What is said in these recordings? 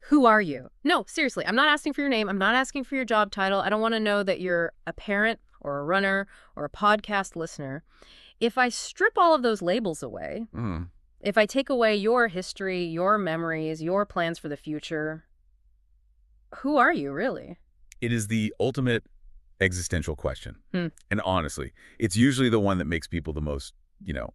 Who are you? No, seriously, I'm not asking for your name. I'm not asking for your job title. I don't want to know that you're a parent or a runner or a podcast listener. If I strip all of those labels away, if I take away your history, your memories, your plans for the future, who are you really? It is the ultimate existential question. And honestly, it's usually the one that makes people the most,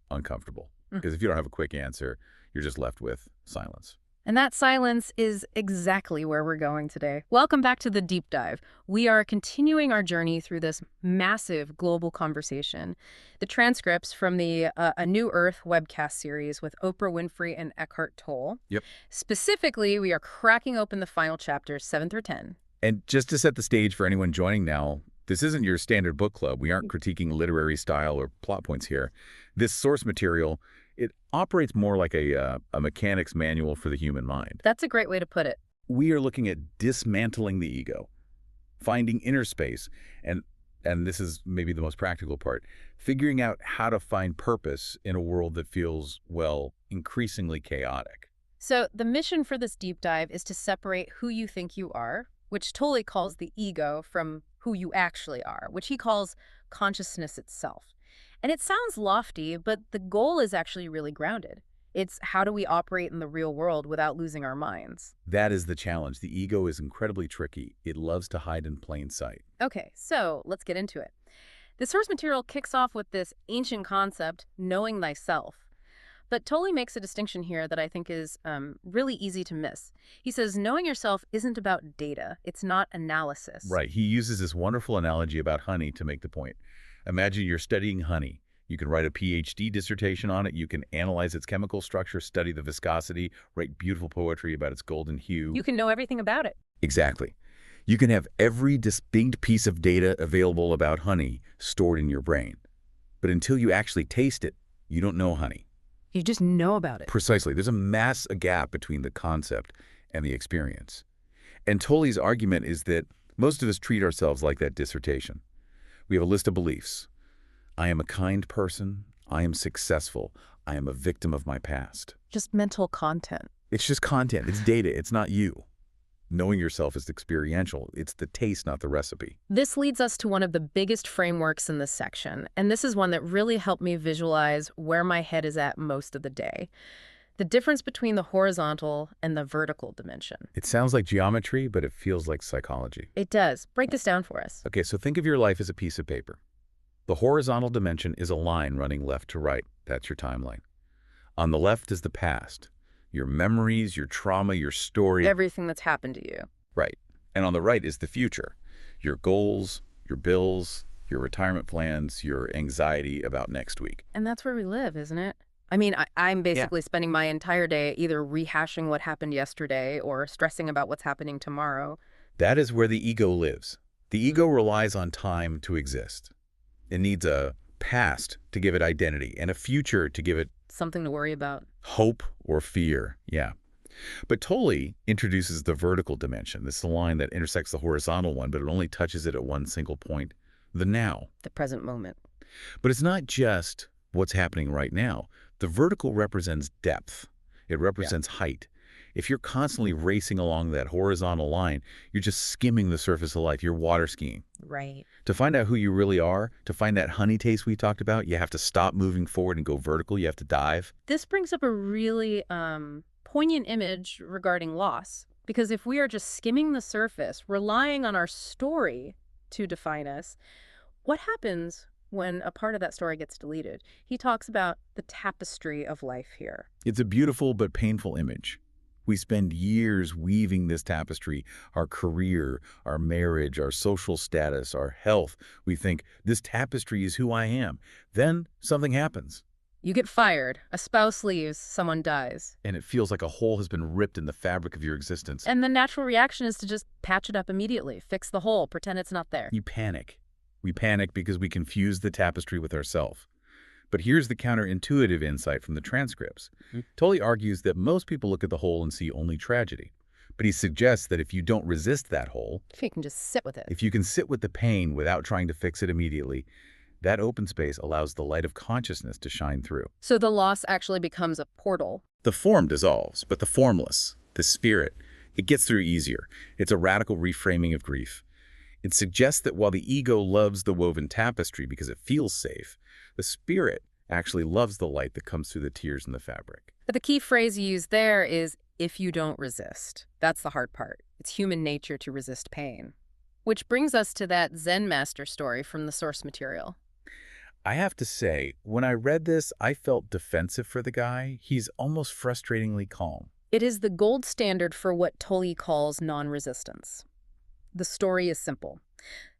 uncomfortable. Because if you don't have a quick answer, you're just left with silence. And that silence is exactly where we're going today. Welcome back to the Deep Dive. We are continuing our journey through this massive global conversation. The transcripts from the A New Earth webcast series with Oprah Winfrey and Eckhart Tolle. Yep. Specifically, we are cracking open the final chapters, 7 through 10. And just to set the stage for anyone joining now, this isn't your standard book club. We aren't critiquing literary style or plot points here. This source material, it operates more like a mechanic's manual for the human mind. That's a great way to put it. We are looking at dismantling the ego, finding inner space, and this is maybe the most practical part, figuring out how to find purpose in a world that feels, well, increasingly chaotic. So the mission for this deep dive is to separate who you think you are, which Tolle calls the ego, from who you actually are, which he calls consciousness itself. And it sounds lofty, but the goal is actually really grounded. It's how do we operate in the real world without losing our minds? That is the challenge. The ego is incredibly tricky. It loves to hide in plain sight. Okay, so let's get into it. The source material kicks off with this ancient concept, knowing thyself. But Tolle makes a distinction here that I think is really easy to miss. He says knowing yourself isn't about data. It's not analysis. Right. He uses this wonderful analogy about honey to make the point. Imagine you're studying honey. You can write a PhD dissertation on it. You can analyze its chemical structure, study the viscosity, write beautiful poetry about its golden hue. You can know everything about it. Exactly. You can have every distinct piece of data available about honey stored in your brain. But until you actually taste it, you don't know honey. You just know about it. Precisely. There's a gap between the concept and the experience. And Tolle's argument is that most of us treat ourselves like that dissertation. We have a list of beliefs. I am a kind person. I am successful. I am a victim of my past. Just mental content. It's just content. It's data. It's not you. Knowing yourself is experiential. It's the taste, not the recipe. This leads us to one of the biggest frameworks in this section, and this is one that really helped me visualize where my head is at most of the day. The difference between the horizontal and the vertical dimension. It sounds like geometry, but it feels like psychology. It does. Break this down for us. Okay, so think of your life as a piece of paper. The horizontal dimension is a line running left to right. That's your timeline. On the left is the past. Your memories, your trauma, your story. Everything that's happened to you. Right. And on the right is the future. Your goals, your bills, your retirement plans, your anxiety about next week. And that's where we live, isn't it? I mean, I'm basically spending my entire day either rehashing what happened yesterday or stressing about what's happening tomorrow. That is where the ego lives. The ego relies on time to exist. It needs a past to give it identity and a future to give it something to worry about. Hope or fear, yeah. But Tolle introduces the vertical dimension. This is the line that intersects the horizontal one, but it only touches it at one single point, the now. The present moment. But it's not just what's happening right now. The vertical represents depth. It represents height. If you're constantly racing along that horizontal line, you're just skimming the surface of life. You're water skiing. Right. To find out who you really are, to find that honey taste we talked about, you have to stop moving forward and go vertical. You have to dive. This brings up a really poignant image regarding loss. Because if we are just skimming the surface, relying on our story to define us, what happens when a part of that story gets deleted? He talks about the tapestry of life here. It's a beautiful but painful image. We spend years weaving this tapestry, our career, our marriage, our social status, our health. We think, this tapestry is who I am. Then something happens. You get fired, a spouse leaves, someone dies. And it feels like a hole has been ripped in the fabric of your existence. And the natural reaction is to just patch it up immediately, fix the hole, pretend it's not there. You panic. We panic because we confuse the tapestry with ourselves. But here's the counterintuitive insight from the transcripts. Tolle argues that most people look at the hole and see only tragedy. But he suggests that if you don't resist that hole, if you can just sit with it, if you can sit with the pain without trying to fix it immediately, that open space allows the light of consciousness to shine through. So the loss actually becomes a portal. The form dissolves, but the formless, the spirit, It gets through easier. It's a radical reframing of grief. It suggests that while the ego loves the woven tapestry because it feels safe, the spirit actually loves the light that comes through the tears in the fabric. But the key phrase you use there is, if you don't resist. That's the hard part. It's human nature to resist pain. Which brings us to that Zen master story from the source material. I have to say, when I read this, I felt defensive for the guy. He's almost frustratingly calm. It is the gold standard for what Tolle calls non-resistance. The story is simple.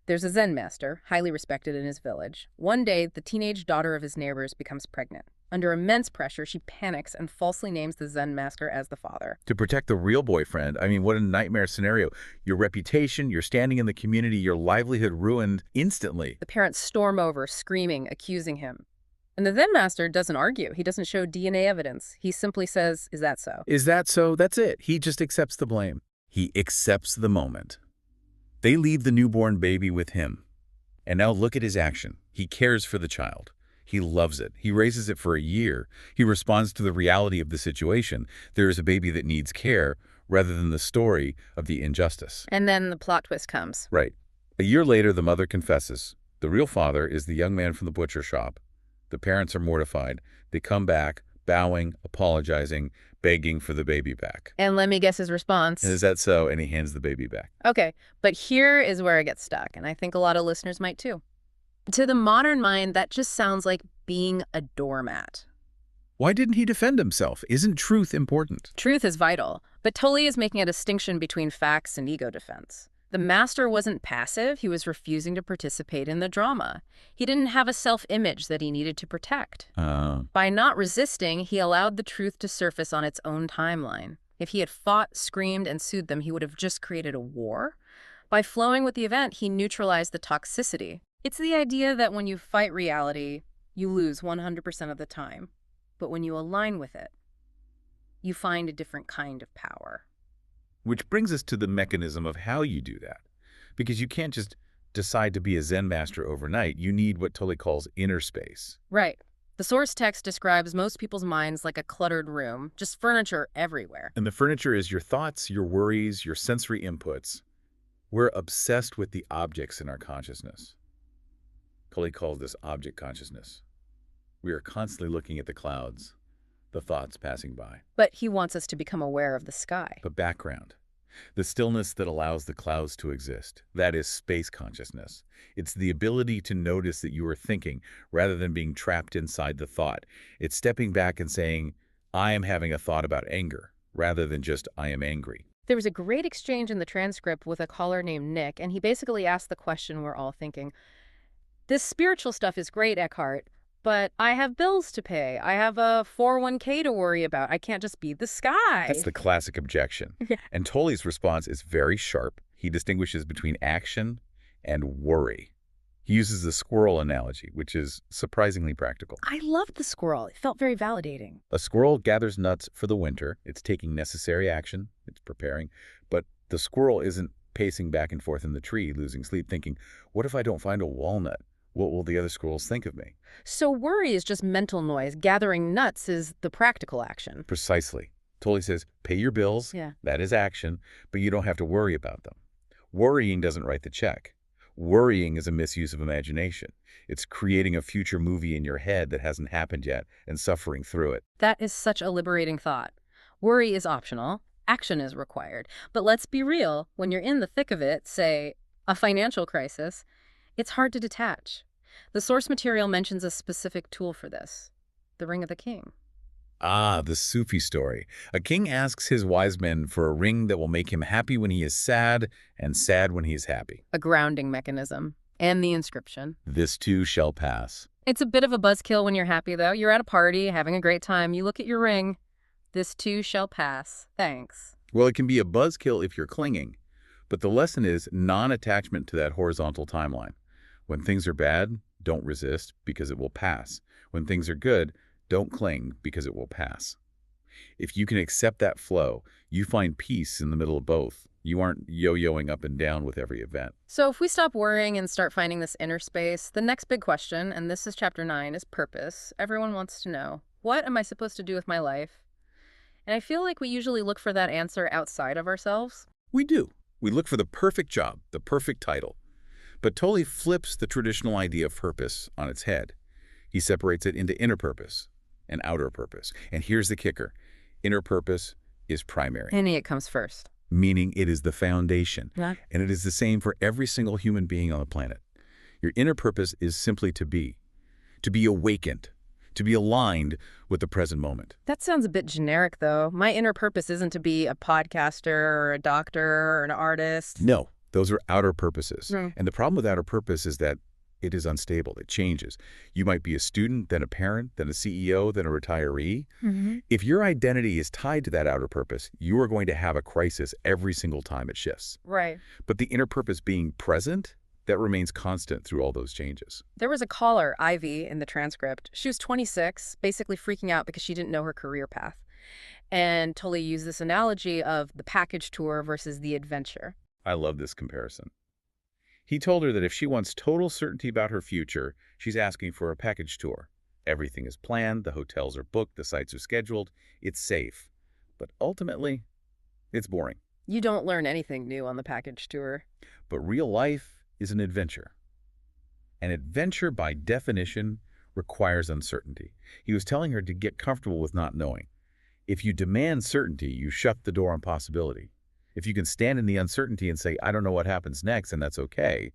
There's a Zen master, highly respected in his village. One day, the teenage daughter of his neighbors becomes pregnant. Under immense pressure, she panics and falsely names the Zen master as the father. To protect the real boyfriend, I mean, what a nightmare scenario. Your reputation, your standing in the community, your livelihood ruined instantly. The parents storm over, screaming, accusing him. And the Zen master doesn't argue. He doesn't show DNA evidence. He simply says, "Is that so?" Is that so? That's it. He just accepts the blame. He accepts the moment. They leave the newborn baby with him. And now look at his action. He cares for the child. He loves it. He raises it for a year. He responds to the reality of the situation. There is a baby that needs care rather than the story of the injustice. And then the plot twist comes. Right. A year later, the mother confesses. The real father is the young man from the butcher shop. The parents are mortified. They come back, bowing, apologizing, begging for the baby back. And let me guess his response. Is that so? And he hands the baby back. Okay, but here is where I get stuck, and I think a lot of listeners might too. To the modern mind, that just sounds like being a doormat. Why didn't he defend himself? Isn't truth important? Truth is vital, but Tolle is making a distinction between facts and ego defense. The master wasn't passive, he was refusing to participate in the drama. He didn't have a self-image that he needed to protect. By not resisting, he allowed the truth to surface on its own timeline. If he had fought, screamed, and sued them, he would have just created a war. By flowing with the event, he neutralized the toxicity. It's the idea that when you fight reality, you lose 100% of the time. But when you align with it, you find a different kind of power. Which brings us to the mechanism of how you do that. Because you can't just decide to be a Zen master overnight. You need what Tolle calls inner space. Right. The source text describes most people's minds like a cluttered room, just furniture everywhere. And the furniture is your thoughts, your worries, your sensory inputs. We're obsessed with the objects in our consciousness. Tolle calls this object consciousness. We are constantly looking at the clouds, the thoughts passing by. But he wants us to become aware of the sky. The background, the stillness that allows the clouds to exist. That is space consciousness. It's the ability to notice that you are thinking rather than being trapped inside the thought. It's stepping back and saying, I am having a thought about anger, rather than just I am angry. There was a great exchange in the transcript with a caller named Nick, and he basically asked the question we're all thinking. This spiritual stuff is great, Eckhart, but I have bills to pay. I have a 401k to worry about. I can't just be the sky. That's the classic objection. Yeah. And Tolle's response is very sharp. He distinguishes between action and worry. He uses the squirrel analogy, which is surprisingly practical. I loved the squirrel. It felt very validating. A squirrel gathers nuts for the winter. It's taking necessary action. It's preparing. But the squirrel isn't pacing back and forth in the tree, losing sleep, thinking, what if I don't find a walnut? What will the other squirrels think of me? So worry is just mental noise. Gathering nuts is the practical action. Precisely. Tolle says, pay your bills. Yeah. That is action, but you don't have to worry about them. Worrying doesn't write the check. Worrying is a misuse of imagination. It's creating a future movie in your head that hasn't happened yet and suffering through it. That is such a liberating thought. Worry is optional. Action is required. But let's be real. When you're in the thick of it, say, a financial crisis, it's hard to detach. The source material mentions a specific tool for this, the Ring of the King. Ah, the Sufi story. A king asks his wise men for a ring that will make him happy when he is sad and sad when he is happy. A grounding mechanism. And the inscription. This too shall pass. It's a bit of a buzzkill when you're happy, though. You're at a party, having a great time. You look at your ring. This too shall pass. Thanks. Well, it can be a buzzkill if you're clinging. But the lesson is non-attachment to that horizontal timeline. When things are bad, don't resist because it will pass. When things are good, don't cling because it will pass. If you can accept that flow, you find peace in the middle of both. You aren't yo-yoing up and down with every event. So if we stop worrying and start finding this inner space, the next big question, and this is chapter 9, is purpose. Everyone wants to know, what am I supposed to do with my life? And I feel like we usually look for that answer outside of ourselves. We do. We look for the perfect job, the perfect title. But Tolle flips the traditional idea of purpose on its head. He separates it into inner purpose and outer purpose. And here's the kicker. Inner purpose is primary, And it comes first. meaning it is the foundation. Yeah. And it is the same for every single human being on the planet. Your inner purpose is simply to be awakened, to be aligned with the present moment. That sounds a bit generic, though. My inner purpose isn't to be a podcaster or a doctor or an artist. No, those are outer purposes. Mm. And the problem with outer purpose is that it is unstable. It changes. You might be a student, then a parent, then a CEO, then a retiree. Mm-hmm. If your identity is tied to that outer purpose, you are going to have a crisis every single time it shifts. Right. But the inner purpose being present, that remains constant through all those changes. There was a caller, Ivy, in the transcript. She was 26, basically freaking out because she didn't know her career path. And Tolle used this analogy of the package tour versus the adventure. I love this comparison. He told her that if she wants total certainty about her future, she's asking for a package tour. Everything is planned, the hotels are booked, the sites are scheduled, it's safe. But ultimately, it's boring. You don't learn anything new on the package tour. But real life is an adventure. An adventure, by definition, requires uncertainty. He was telling her to get comfortable with not knowing. If you demand certainty, you shut the door on possibility. If you can stand in the uncertainty and say, I don't know what happens next, and that's okay,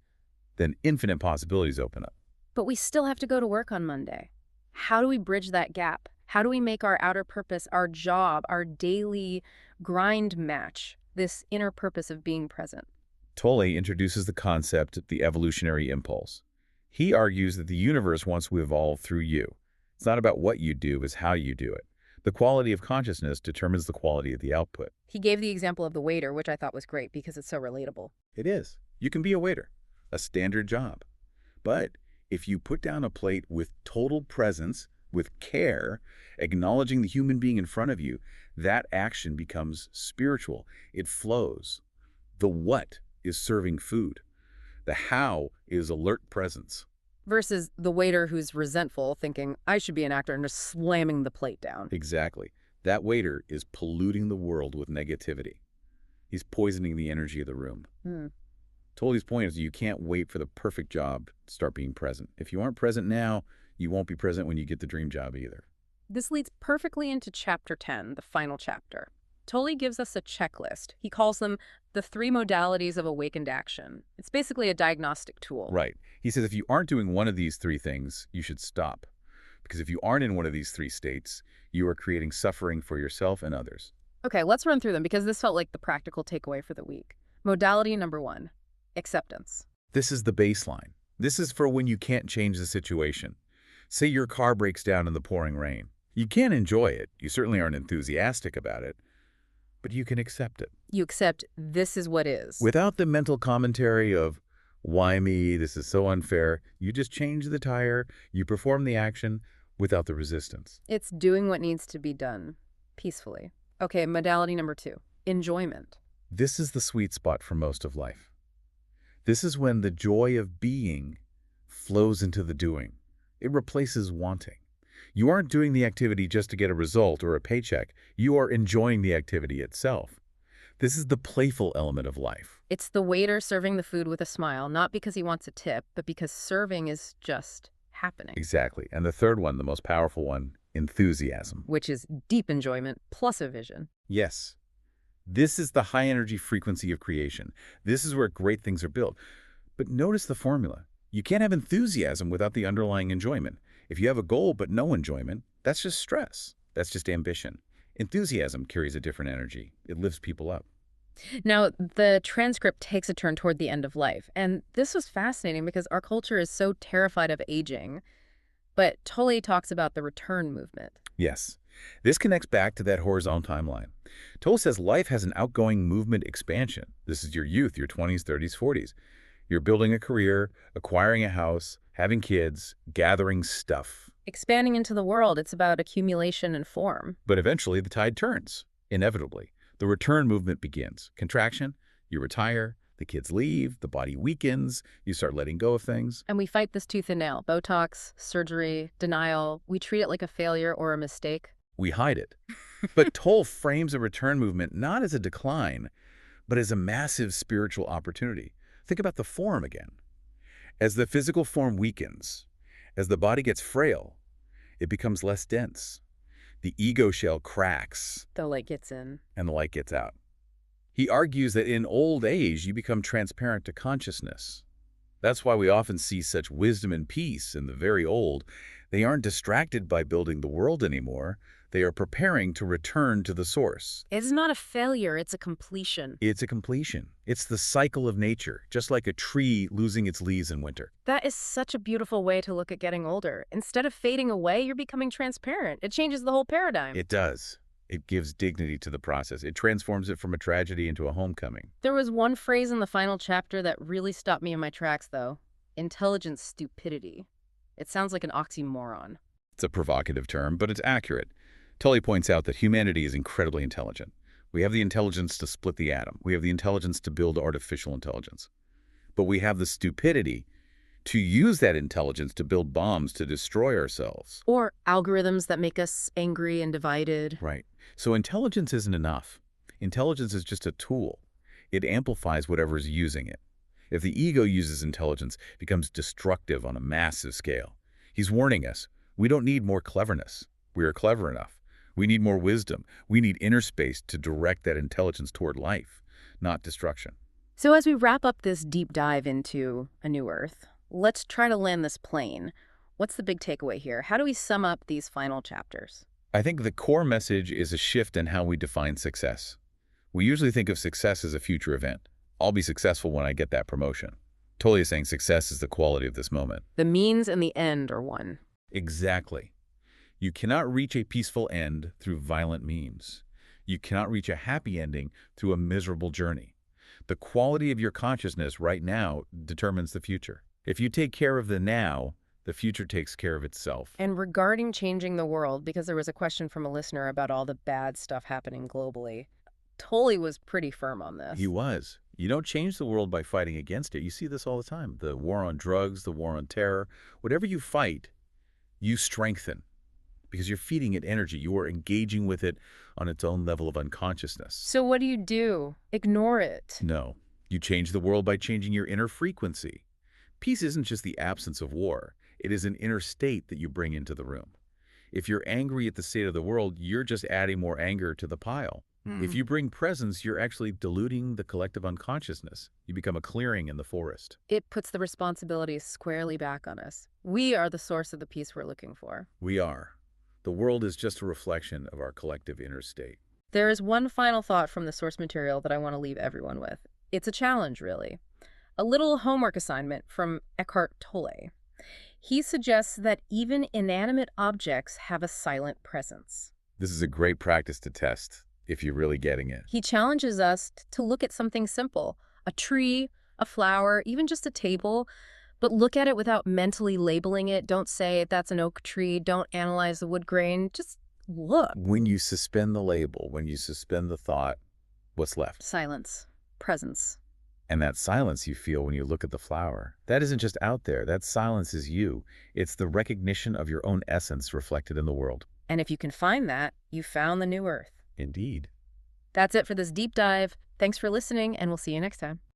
then infinite possibilities open up. But we still have to go to work on Monday. How do we bridge that gap? How do we make our outer purpose, our job, our daily grind match this inner purpose of being present? Tolle introduces the concept of the evolutionary impulse. He argues that the universe wants to evolve through you. It's not about what you do, it's how you do it. The quality of consciousness determines the quality of the output. He gave the example of the waiter, which I thought was great because it's so relatable. It is. You can be a waiter, a standard job. But if you put down a plate with total presence, with care, acknowledging the human being in front of you, that action becomes spiritual. It flows. The what is serving food. The how is alert presence. Versus the waiter who's resentful, thinking, I should be an actor, and just slamming the plate down. Exactly. That waiter is polluting the world with negativity. He's poisoning the energy of the room. Tolle's point is you can't wait for the perfect job to start being present. If you aren't present now, you won't be present when you get the dream job either. This leads perfectly into Chapter 10, the final chapter. Tolle gives us a checklist. He calls them the 3 modalities of awakened action. It's basically a diagnostic tool. Right. He says if you aren't doing one of these 3 things, you should stop. Because if you aren't in one of these 3 states, you are creating suffering for yourself and others. Okay, let's run through them because this felt like the practical takeaway for the week. Modality number 1, acceptance. This is the baseline. This is for when you can't change the situation. Say your car breaks down in the pouring rain. You can't enjoy it. You certainly aren't enthusiastic about it. But you can accept it. You accept this is what is. Without the mental commentary of, why me, this is so unfair, you just change the tire, you perform the action without the resistance. It's doing what needs to be done peacefully. Okay, modality number 2, enjoyment. This is the sweet spot for most of life. This is when the joy of being flows into the doing. It replaces wanting. You aren't doing the activity just to get a result or a paycheck. You are enjoying the activity itself. This is the playful element of life. It's the waiter serving the food with a smile, not because he wants a tip, but because serving is just happening. Exactly. And the third one, the most powerful one, enthusiasm. Which is deep enjoyment plus a vision. Yes. This is the high energy frequency of creation. This is where great things are built. But notice the formula. You can't have enthusiasm without the underlying enjoyment. If you have a goal but no enjoyment, that's just stress. That's just ambition. Enthusiasm carries a different energy. It lifts people up. Now, the transcript takes a turn toward the end of life. And this was fascinating because our culture is so terrified of aging. But Tolle talks about the return movement. Yes. This connects back to that horizontal timeline. Tolle says life has an outgoing movement expansion. This is your youth, your 20s, 30s, 40s. You're building a career, acquiring a house, having kids, gathering stuff. Expanding into the world, it's about accumulation and form. But eventually the tide turns, inevitably. The return movement begins. Contraction, you retire, the kids leave, the body weakens, you start letting go of things. And we fight this tooth and nail. Botox, surgery, denial. We treat it like a failure or a mistake. We hide it. But Tolle frames a return movement not as a decline, but as a massive spiritual opportunity. Think about the form again. As the physical form weakens, as the body gets frail, it becomes less dense. The ego shell cracks, The light gets in. and the light gets out. He argues that in old age, you become transparent to consciousness. That's why we often see such wisdom and peace in the very old. They aren't distracted by building the world anymore. They are preparing to return to the source. It's not a failure, it's a completion. It's a completion. It's the cycle of nature, just like a tree losing its leaves in winter. That is such a beautiful way to look at getting older. Instead of fading away, you're becoming transparent. It changes the whole paradigm. It does. It gives dignity to the process. It transforms it from a tragedy into a homecoming. There was one phrase in the final chapter that really stopped me in my tracks, though. Intelligent stupidity. It sounds like an oxymoron. It's a provocative term, but it's accurate. Tolle points out that humanity is incredibly intelligent. We have the intelligence to split the atom. We have the intelligence to build artificial intelligence. But we have the stupidity to use that intelligence to build bombs to destroy ourselves. Or algorithms that make us angry and divided. Right. So intelligence isn't enough. Intelligence is just a tool. It amplifies whatever's using it. If the ego uses intelligence, it becomes destructive on a massive scale. He's warning us, we don't need more cleverness. We are clever enough. We need more wisdom. We need inner space to direct that intelligence toward life, not destruction. So as we wrap up this deep dive into A New Earth, let's try to land this plane. What's the big takeaway here? How do we sum up these final chapters? I think the core message is a shift in how we define success. We usually think of success as a future event. I'll be successful when I get that promotion. Tolle is saying success is the quality of this moment. The means and the end are one. Exactly. You cannot reach a peaceful end through violent means. You cannot reach a happy ending through a miserable journey. The quality of your consciousness right now determines the future. If you take care of the now, the future takes care of itself. And regarding changing the world, because there was a question from a listener about all the bad stuff happening globally, Tolle was pretty firm on this. He was. You don't change the world by fighting against it. You see this all the time. The war on drugs, the war on terror. Whatever you fight, you strengthen. Because you're feeding it energy. You are engaging with it on its own level of unconsciousness. So what do? Ignore it? No. You change the world by changing your inner frequency. Peace isn't just the absence of war. It is an inner state that you bring into the room. If you're angry at the state of the world, you're just adding more anger to the pile. If you bring presence, you're actually diluting the collective unconsciousness. You become a clearing in the forest. It puts the responsibility squarely back on us. We are the source of the peace we're looking for. We are. The world is just a reflection of our collective inner state. There is one final thought from the source material that I want to leave everyone with. It's a challenge, really. A little homework assignment from Eckhart Tolle. He suggests that even inanimate objects have a silent presence. This is a great practice to test, if you're really getting it. He challenges us to look at something simple, a tree, a flower, even just a table, but look at it without mentally labeling it. Don't say that's an oak tree. Don't analyze the wood grain. Just look. When you suspend the label, when you suspend the thought, what's left? Silence, presence. And that silence you feel when you look at the flower, that isn't just out there. That silence is you. It's the recognition of your own essence reflected in the world. And if you can find that, you found the new earth. Indeed. That's it for this deep dive. Thanks for listening, and we'll see you next time.